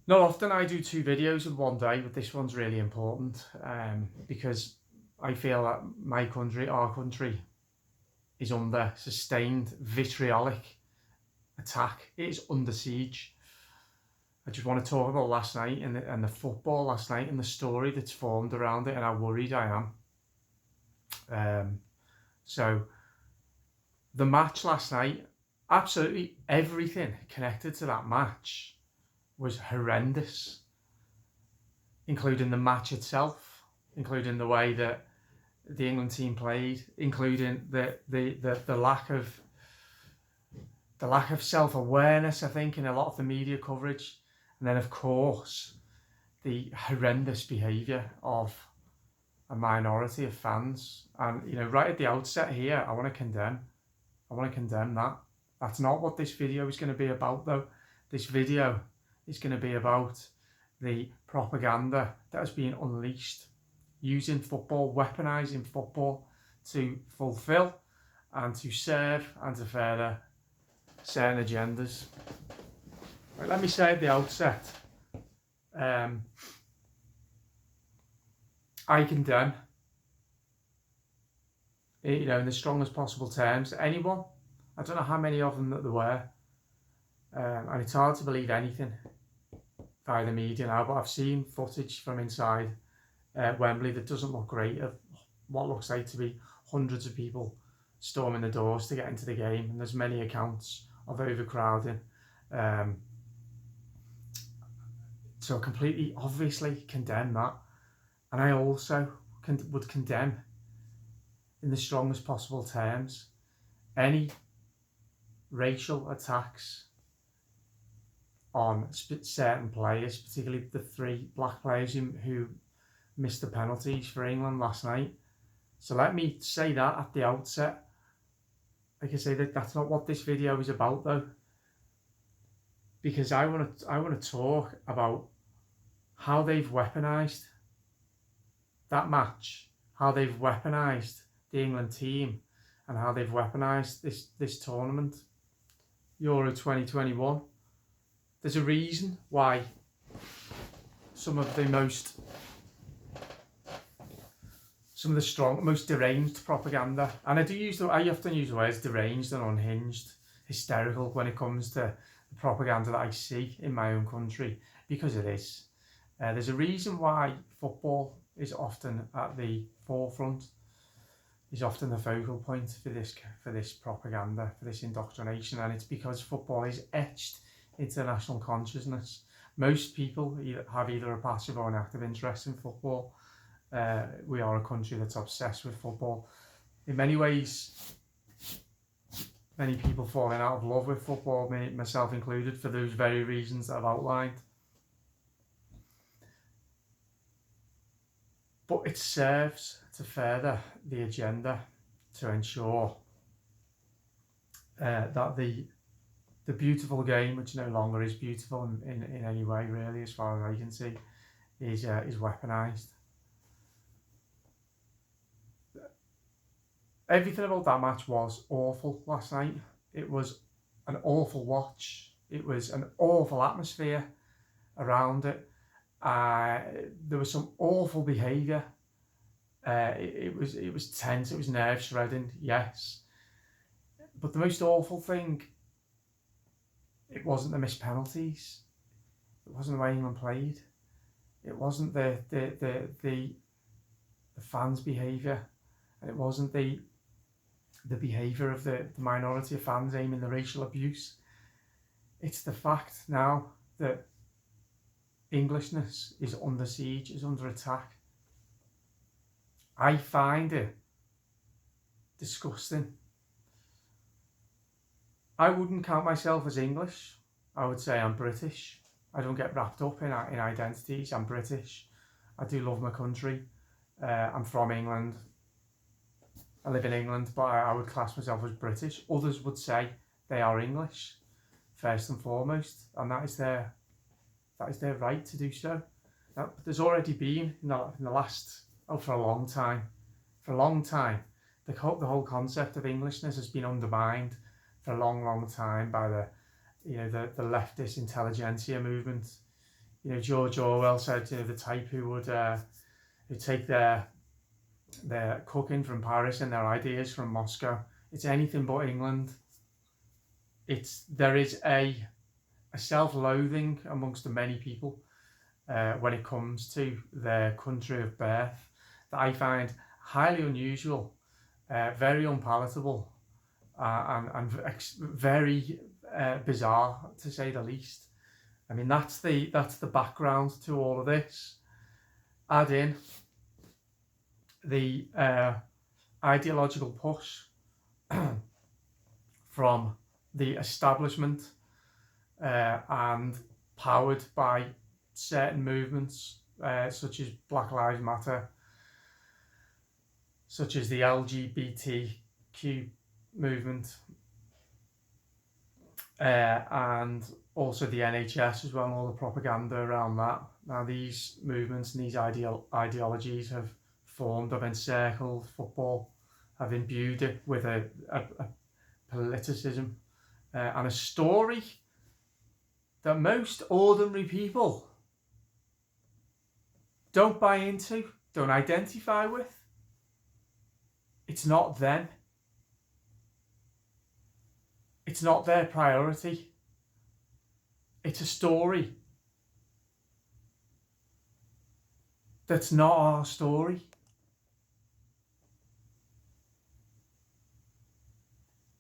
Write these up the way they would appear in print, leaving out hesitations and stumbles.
Not often I do two videos in one day, but this one's really important because I feel that my country, our country, is under sustained vitriolic attack. It is under siege. I just want to talk about last night and the football last night and the story that's formed around it and how worried I am. So the match last night, absolutely everything connected to that match was horrendous, including the match itself, including the way that the England team played, including the lack of self-awareness, I think, in a lot of the media coverage, and then of course the horrendous behaviour of a minority of fans. And right at the outset here, I want to condemn that. That's not what this video is going to be about, though. This video is going to be about the propaganda that has been unleashed using football, weaponising football to fulfil and to serve and to further certain agendas. Right, let me say at the outset, I condemn, in the strongest possible terms, anyone. I don't know how many of them that there were, and it's hard to believe anything by the media now, but I've seen footage from inside Wembley that doesn't look great, of what looks like to be hundreds of people storming the doors to get into the game, and there's many accounts of overcrowding. So completely, obviously condemn that. And I also would condemn, in the strongest possible terms, any racial attacks on certain players, particularly the 3 black players who missed the penalties for England last night. So let me say that at the outset. Like I say, that's not what this video is about, though, because I want to talk about how they've weaponised that match, how they've weaponised the England team, and how they've weaponised this tournament, Euro 2021. There's a reason why some of the most deranged propaganda, and I often use the words deranged and unhinged, hysterical, when it comes to the propaganda that I see in my own country, because it is. There's a reason why football is often at the forefront, is often the focal point for this propaganda, for this indoctrination, and it's because football is etched into national consciousness. Most people have either a passive or an active interest in football. We are a country that's obsessed with football. In many ways, many people falling out of love with football, myself included, for those very reasons that I've outlined. But it serves to further the agenda to ensure that the beautiful game, which no longer is beautiful in any way really, as far as I can see, is weaponised. Everything about that match was awful last night. It was an awful watch. It was an awful atmosphere around it. There was some awful behaviour. It was tense. It was nerve shredding. Yes, but the most awful thing, it wasn't the missed penalties. It wasn't the way England played. It wasn't the fans' behaviour, and it wasn't the behaviour of the minority of fans aiming the racial abuse. It's the fact now that Englishness is under siege, is under attack. I find it disgusting. I wouldn't count myself as English. I would say I'm British. I don't get wrapped up in identities. I'm British. I do love my country. I'm from England. I live in England, but I would class myself as British. Others would say they are English, first and foremost, and that is their right to do so. Now, there's already been in the last for a long time, the whole concept of Englishness has been undermined for a long time by the leftist intelligentsia movement You know, George Orwell said, you know, the type who would who take their cooking from Paris and their ideas from Moscow. It's anything but England. There is a self-loathing amongst the many people when it comes to their country of birth that I find highly unusual, very unpalatable, and very bizarre, to say the least. I mean, that's the background to all of this. Add in the ideological push from the establishment and powered by certain movements such as Black Lives Matter, such as the LGBTQ movement, and also the NHS as well, and all the propaganda around that. Now, these movements and these ideologies have formed, have encircled football, have imbued it with a politicism and a story that most ordinary people don't buy into, don't identify with. It's not them. It's not their priority. It's a story that's not our story.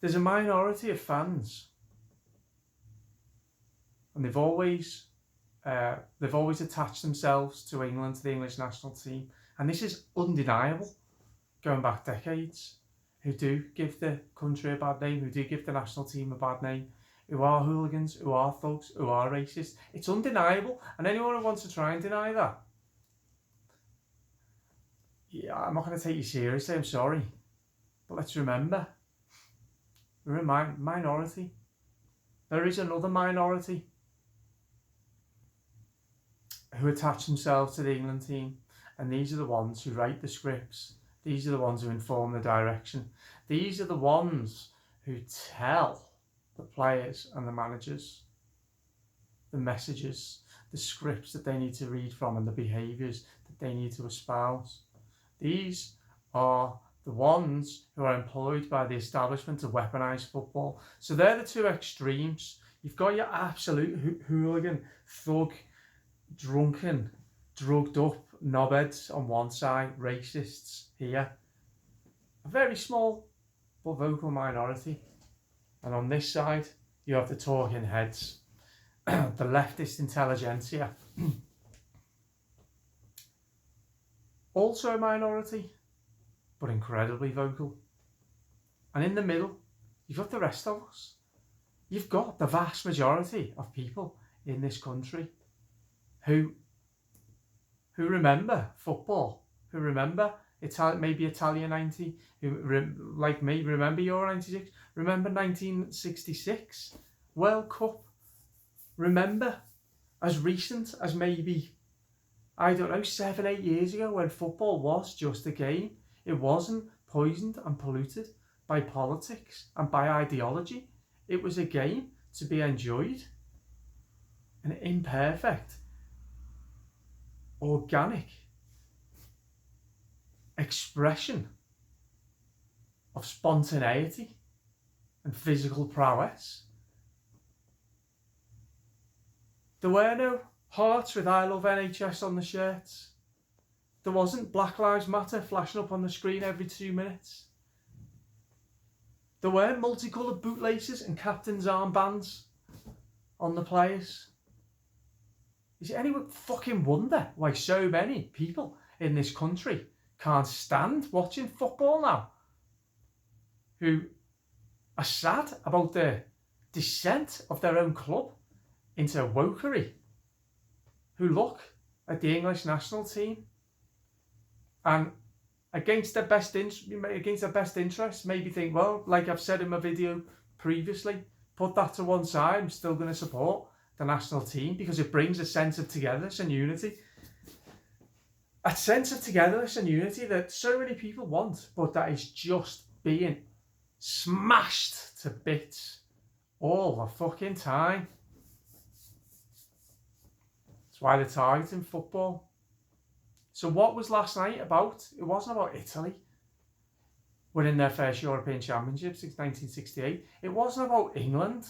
There's a minority of fans, and they've always attached themselves to England, to the English national team, and this is undeniable, going back decades, who do give the country a bad name, who do give the national team a bad name, who are hooligans, who are thugs, who are racist. It's undeniable, and anyone who wants to try and deny that, yeah, I'm not going to take you seriously, I'm sorry. But let's remember, we're a minority. There is another minority who attach themselves to the England team, and these are the ones who write the scripts. These are the ones who inform the direction. These are the ones who tell the players and the managers the messages, the scripts that they need to read from, and the behaviours that they need to espouse. These are the ones who are employed by the establishment to weaponise football. So they're the two extremes. You've got your absolute hooligan, thug, drunken, drugged up knobheads on one side, racists here. A very small but vocal minority. And on this side, you have the talking heads, the leftist intelligentsia. Also a minority, but incredibly vocal. And in the middle, you've got the rest of us. You've got the vast majority of people in this country who remember football, who remember maybe Italia 90, who, like me, remember Euro 96, remember 1966 World Cup, remember as recent as maybe, I don't know, 7-8 years ago, when football was just a game. It wasn't poisoned and polluted by politics and by ideology. It was a game to be enjoyed. An imperfect, organic expression of spontaneity and physical prowess. There were no hearts with "I love NHS" on the shirts. There wasn't Black Lives Matter flashing up on the screen every 2 minutes. There weren't multicoloured bootlaces and captain's armbands on the players. Is it any fucking wonder why so many people in this country can't stand watching football now? Who are sad about the descent of their own club into wokery? Who look at the English national team and against their best interests, maybe think, well, like I've said in my video previously, put that to one side, I'm still going to support the national team because it brings a sense of togetherness and unity. A sense of togetherness and unity that so many people want, but that is just being smashed to bits all the fucking time. It's That's why they're targeting football. So what was last night about? It wasn't about Italy winning their first European Championship since 1968. It wasn't about England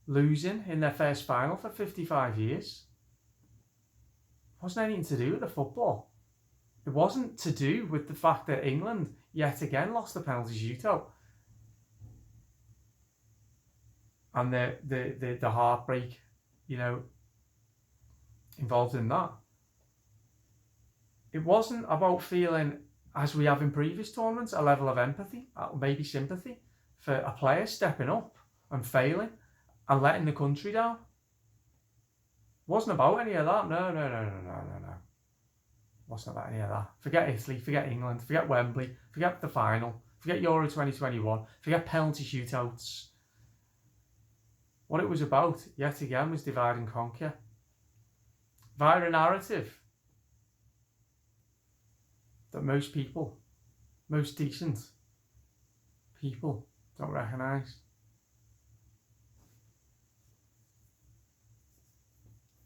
losing in their first final for 55 years. It wasn't anything to do with the football. It wasn't to do with the fact that England yet again lost the penalty shootout. And the heartbreak, involved in that. It wasn't about feeling, as we have in previous tournaments, a level of empathy, or maybe sympathy, for a player stepping up and failing and letting the country down. It wasn't about any of that. No. It wasn't about any of that. Forget Italy, forget England, forget Wembley, forget the final, forget Euro 2021, forget penalty shootouts. What it was about, yet again, was divide and conquer. Via a narrative that most people, most decent people, don't recognise.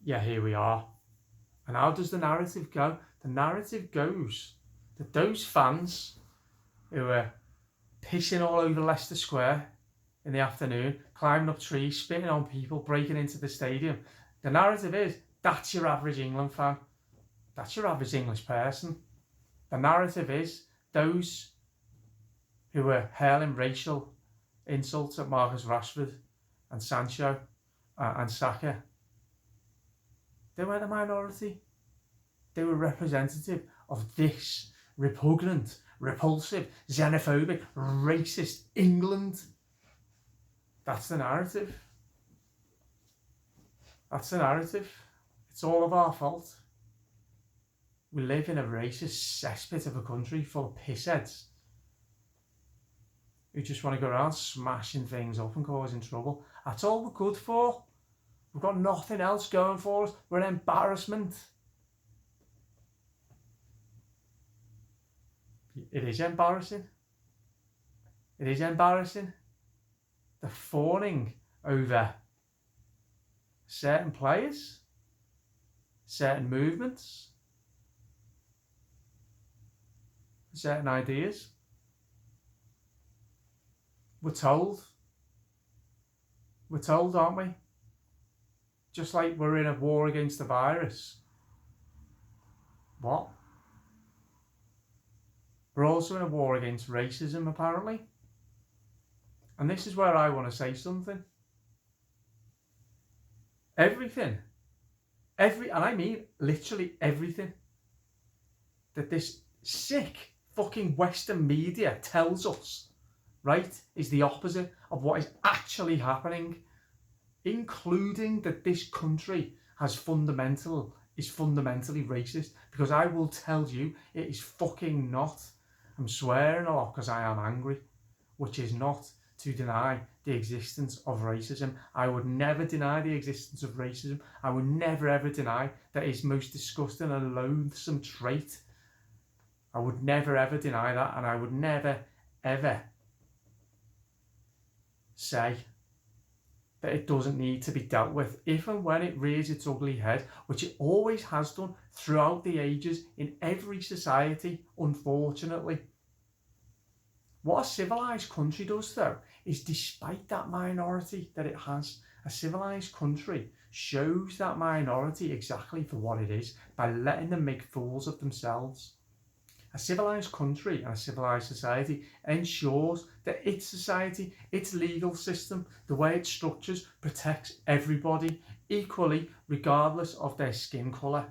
Yeah, here we are. And how does the narrative go? The narrative goes that those fans who were pissing all over Leicester Square in the afternoon, climbing up trees, spitting on people, breaking into the stadium, the narrative is, that's your average England fan. That's your average English person. The narrative is, those who were hurling racial insults at Marcus Rashford and Sancho and Saka, they weren't a minority. They were representative of this repugnant, repulsive, xenophobic, racist England. That's the narrative. That's the narrative. It's all of our fault. We live in a racist cesspit of a country full of pissheads who just want to go around smashing things up and causing trouble. That's all we're good for. We've got nothing else going for us. We're an embarrassment. It is embarrassing. It is embarrassing. The fawning over certain players, certain movements, certain ideas. We're told, aren't we? Just like we're in a war against the virus. What? We're also in a war against racism, apparently. And this is where I want to say something. Everything, and I mean literally everything, that this sick fucking Western media tells us, right, is the opposite of what is actually happening, including that this country is fundamentally racist, because I will tell you it is fucking not. I'm swearing a lot because I am angry, which is not to deny the existence of racism. I would never deny the existence of racism. I would never ever deny that it's most disgusting and loathsome trait. I would never ever deny that, and I would never ever say that it doesn't need to be dealt with if and when it rears its ugly head, which it always has done throughout the ages in every society, unfortunately. What a civilised country does, though, is despite that minority that it has, a civilised country shows that minority exactly for what it is by letting them make fools of themselves. A civilised country and a civilised society ensures that its society, its legal system, the way it structures, protects everybody equally, regardless of their skin colour.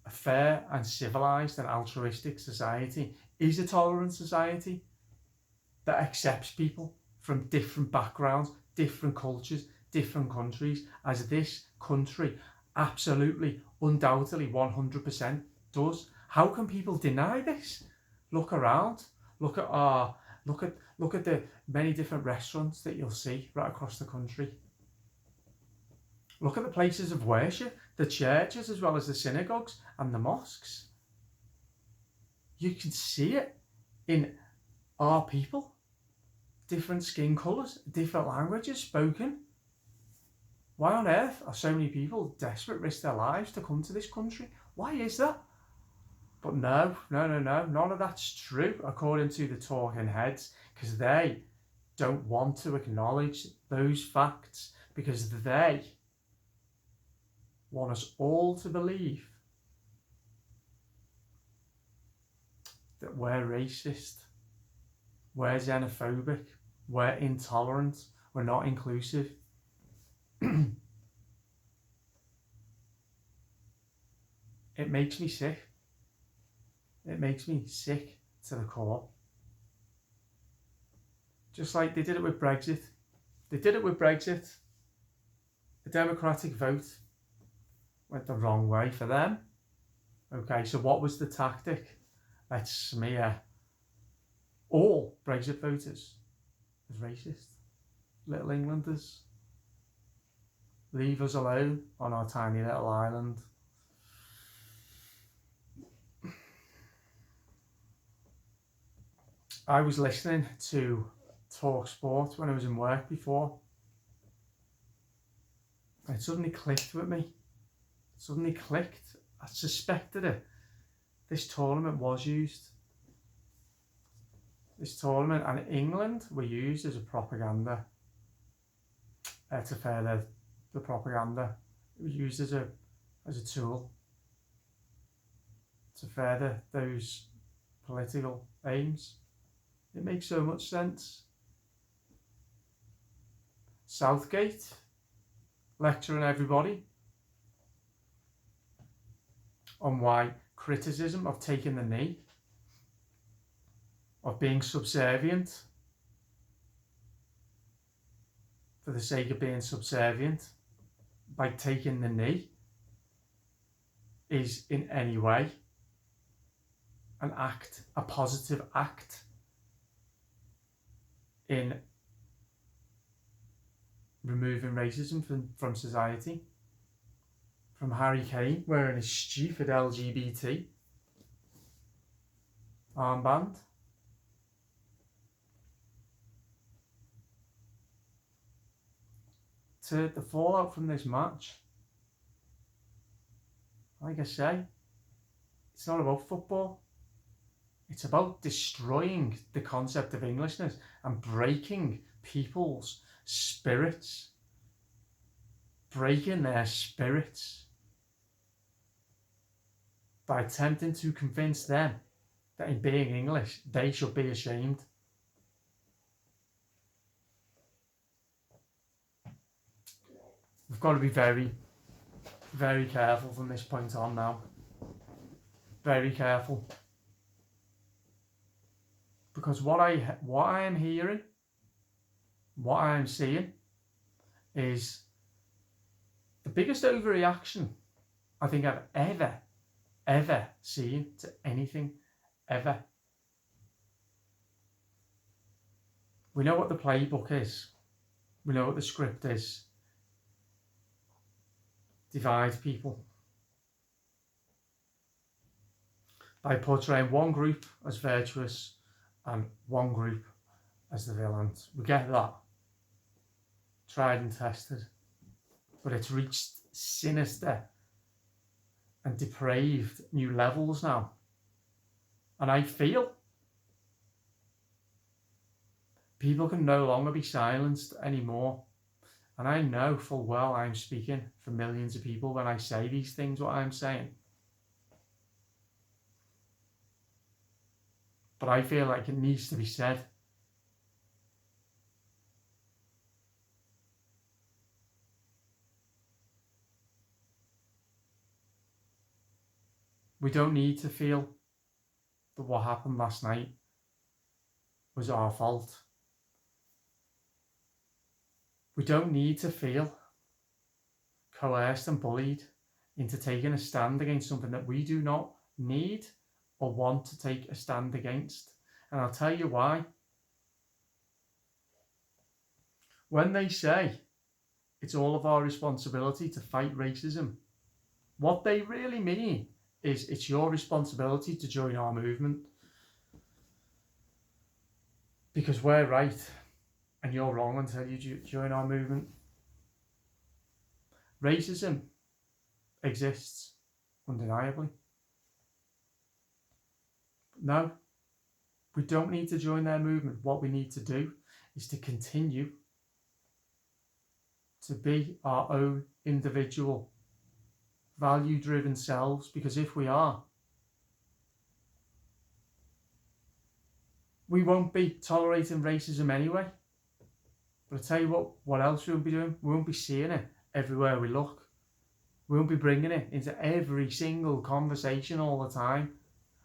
A fair and civilised and altruistic society is a tolerant society that accepts people from different backgrounds, different cultures, different countries, as this country absolutely, undoubtedly, 100% does. How can people deny this? Look around. Look at the many different restaurants that you'll see right across the country. Look at the places of worship, the churches as well as the synagogues and the mosques. You can see it in our people. Different skin colours, different languages spoken. Why on earth are so many people desperate, risk their lives to come to this country? Why is that? But no, none of that's true according to the talking heads, because they don't want to acknowledge those facts, because they want us all to believe that we're racist, we're xenophobic, we're intolerant, we're not inclusive. It makes me sick. It makes me sick to the core. Just like they did it with Brexit. They did it with Brexit. The democratic vote went the wrong way for them. Okay, so what was the tactic? Let's smear all Brexit voters as racist. Little Englanders. Leave us alone on our tiny little island. I was listening to Talk Sport when I was in work before. It suddenly clicked with me. It suddenly clicked. I suspected it. This tournament was used. This tournament and England were used as a propaganda to further the propaganda. It was used as a tool to further those political aims. It makes so much sense. Southgate lecturing everybody on why criticism of taking the knee, of being subservient for the sake of being subservient by taking the knee, is in any way an act, a positive act in removing racism from society. From Harry Kane wearing his stupid LGBT armband, to the fallout from this match. Like I say, it's not about football. It's about destroying the concept of Englishness and breaking people's spirits. Breaking their spirits by attempting to convince them that in being English, they should be ashamed. We've got to be very, very careful from this point on now. Very careful. Because what I am hearing, what I am seeing, is the biggest overreaction I think I've ever seen to anything, ever. We know what the playbook is. We know what the script is. Divide people by portraying one group as virtuous and one group as the villains. We get that. Tried and tested. But it's reached sinister and depraved new levels now. And I feel people can no longer be silenced anymore. And I know full well I'm speaking for millions of people when I say these things, what I'm saying. But I feel like it needs to be said. We don't need to feel that what happened last night was our fault. We don't need to feel coerced and bullied into taking a stand against something that we do not need or want to take a stand against. And I'll tell you why. When they say it's all of our responsibility to fight racism, what they really mean is it's your responsibility to join our movement. Because we're right and you're wrong until you join our movement. Racism exists, undeniably. No, we don't need to join their movement. What we need to do is to continue to be our own individual, value-driven selves, because if we are, we won't be tolerating racism anyway. But I tell you what else we won't be doing? We won't be seeing it everywhere we look. We won't be bringing it into every single conversation all the time.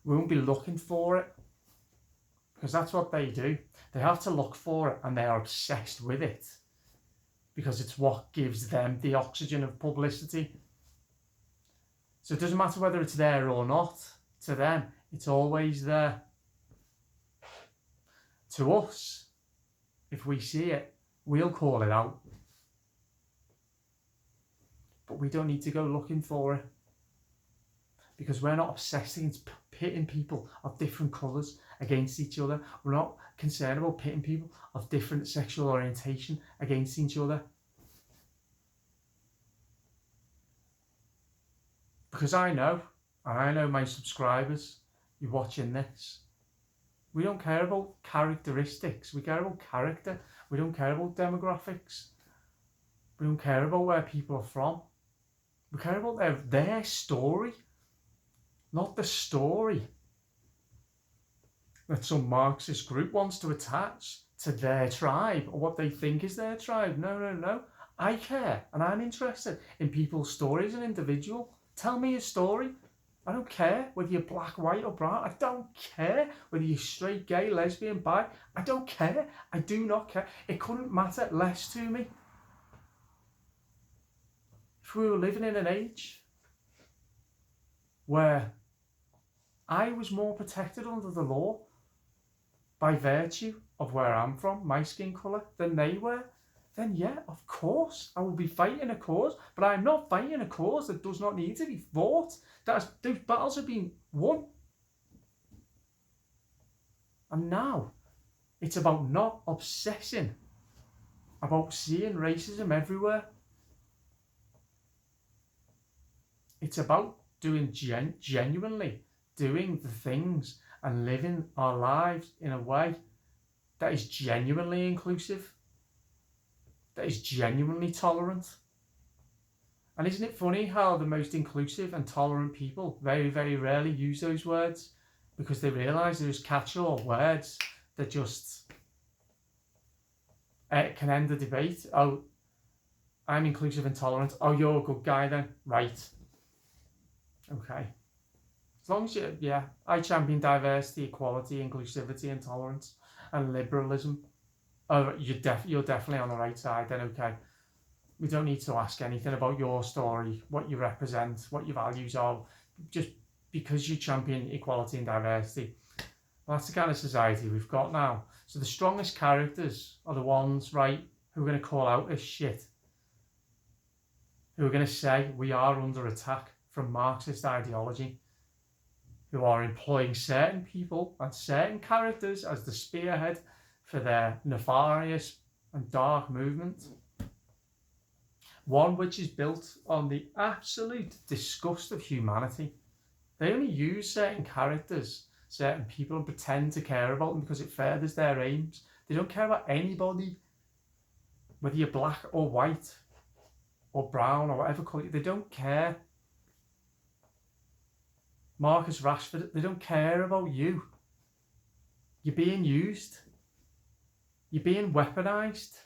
We won't be looking for it. Because that's what they do. They have to look for it, and they are obsessed with it. Because it's what gives them the oxygen of publicity. So it doesn't matter whether it's there or not. To them, it's always there. To us, if we see it, we'll call it out. But we don't need to go looking for it. Because we're not obsessed against pitting people of different colours against each other. We're not concerned about pitting people of different sexual orientation against each other. Because I know, and I know my subscribers, you're watching this, we don't care about characteristics. We care about character. We don't care about demographics. We don't care about where people are from. We care about their story, not the story that some Marxist group wants to attach to their tribe or what they think is their tribe. No. I care, and I'm interested in people's stories as an individual. Tell me a story. I don't care whether you're black, white or brown. I don't care whether you're straight, gay, lesbian, bi. I don't care. I do not care. It couldn't matter less to me if we were living in an age where I was more protected under the law by virtue of where I'm from, my skin colour, than they were. Then yeah, of course, I will be fighting a cause, but I'm not fighting a cause that does not need to be fought. Those battles have been won. And now, it's about not obsessing about seeing racism everywhere. It's about doing genuinely doing the things and living our lives in a way that is genuinely inclusive, that is genuinely tolerant. And isn't it funny how the most inclusive and tolerant people very, very rarely use those words, because they realise there's catch-all words that just can end the debate. Oh, I'm inclusive and tolerant. Oh, you're a good guy then. Right. Okay. As long as I champion diversity, equality, inclusivity and tolerance and liberalism. Oh, you're definitely on the right side then, okay. We don't need to ask anything about your story, what you represent, what your values are, just because you champion equality and diversity. Well, that's the kind of society we've got now. So the strongest characters are the ones, right, who are going to call out this shit, who are going to say we are under attack from Marxist ideology, who are employing certain people and certain characters as the spearhead for their nefarious and dark movement. One which is built on the absolute disgust of humanity. They only use certain characters, certain people, and pretend to care about them because it furthers their aims. They don't care about anybody, whether you're black or white or brown or whatever colour. They don't care. Marcus Rashford, they don't care about you. You're being used. You're being weaponised.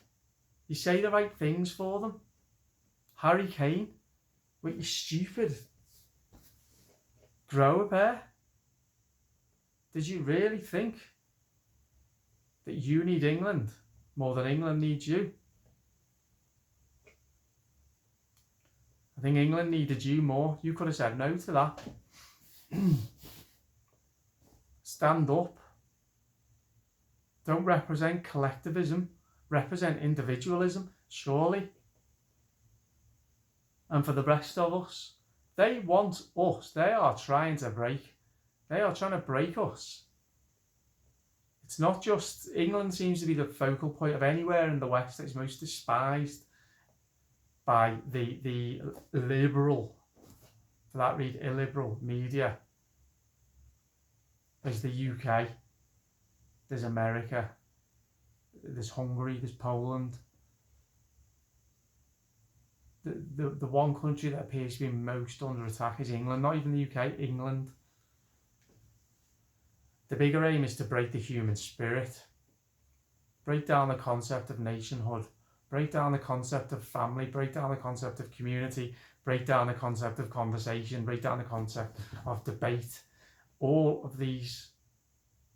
You say the right things for them. Harry Kane, wait, you're stupid. Grow a pair. Did you really think that you need England more than England needs you? I think England needed you more. You could have said no to that. Stand up. Don't represent collectivism. Represent individualism, surely. And for the rest of us, they want us. They are trying to break. They are trying to break us. It's not just England seems to be the focal point of anywhere in the West that is most despised. by the liberal, for that read, illiberal media. There's the UK, there's America, there's Hungary, there's Poland. The one country that appears to be most under attack is England, not even the UK, England. The bigger aim is to break the human spirit, break down the concept of nationhood, break down the concept of family, break down the concept of community, break down the concept of conversation, break down the concept of debate. All of these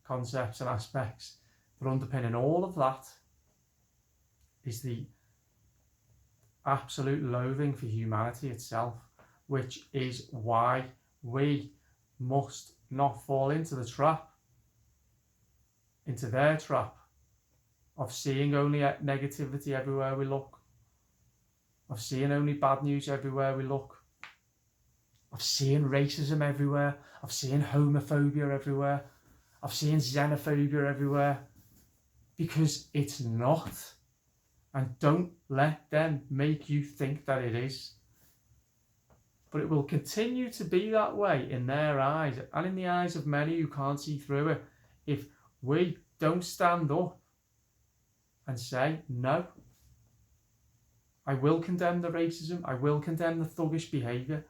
concepts and aspects, but underpinning all of that is the absolute loathing for humanity itself, which is why we must not fall into the trap, into their trap of seeing only negativity everywhere we look, of seeing only bad news everywhere we look, of seeing racism everywhere, of seeing homophobia everywhere, of seeing xenophobia everywhere, because it's not. And don't let them make you think that it is. But it will continue to be that way in their eyes, and in the eyes of many who can't see through it, if we don't stand up and say, no, I will condemn the racism, I will condemn the thuggish behaviour,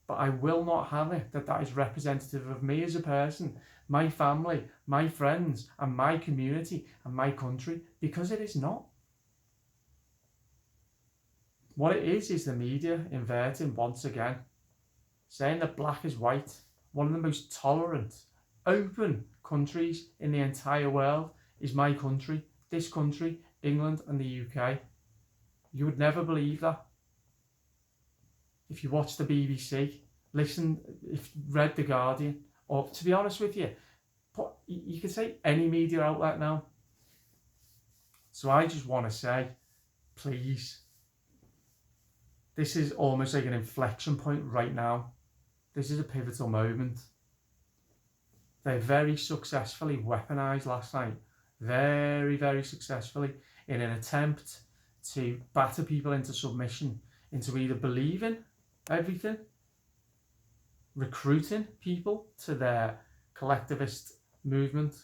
but I will not have it that is representative of me as a person, my family, my friends, and my community, and my country, because it is not. What it is the media inverting once again, saying that black is white, one of the most tolerant, open countries in the entire world is my country, this country, England and the UK. You would never believe that. If you watch the BBC, listen, if you read The Guardian, or to be honest with you, you could say any media outlet now. So I just want to say, please, this is almost like an inflection point right now. This is a pivotal moment. They very successfully weaponized last night, very, very successfully, in an attempt to batter people into submission, into either believing everything, recruiting people to their collectivist movement,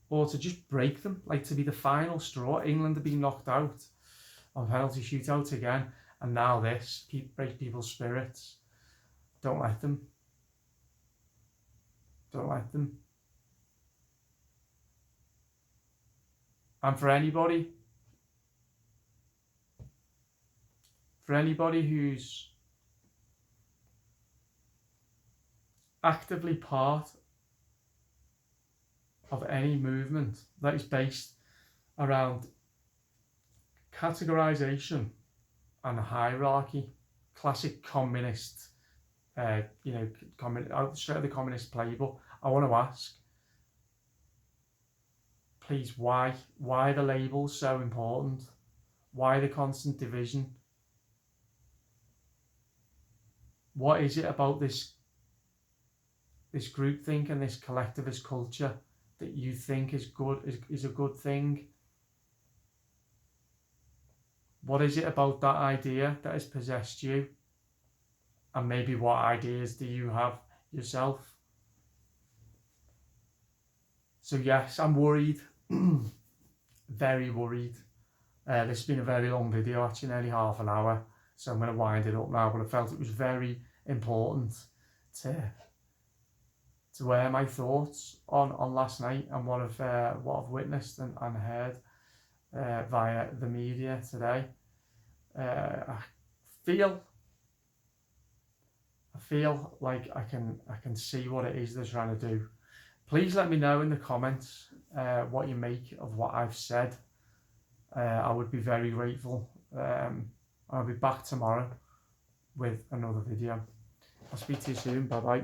or to just break them, like to be the final straw. England have been knocked out on penalty shootouts again, and now this, break people's spirits. Don't let them. Don't let them. And for anybody who's actively part of any movement that is based around categorization and hierarchy, classic communist, straight out the communist playbook, I want to ask, please, why the labels so important? Why the constant division? What is it about this groupthink and this collectivist culture that you think is a good thing? What is it about that idea that has possessed you? And maybe what ideas do you have yourself? So yes, I'm worried, very worried. This has been a very long video, actually nearly half an hour, so I'm going to wind it up now, but I felt it was very important to air my thoughts on last night and what I've witnessed and heard via the media today. I feel like I can see what it is they're trying to do. Please let me know in the comments what you make of what I've said. I would be very grateful. I'll be back tomorrow with another video. I'll speak to you soon. Bye bye.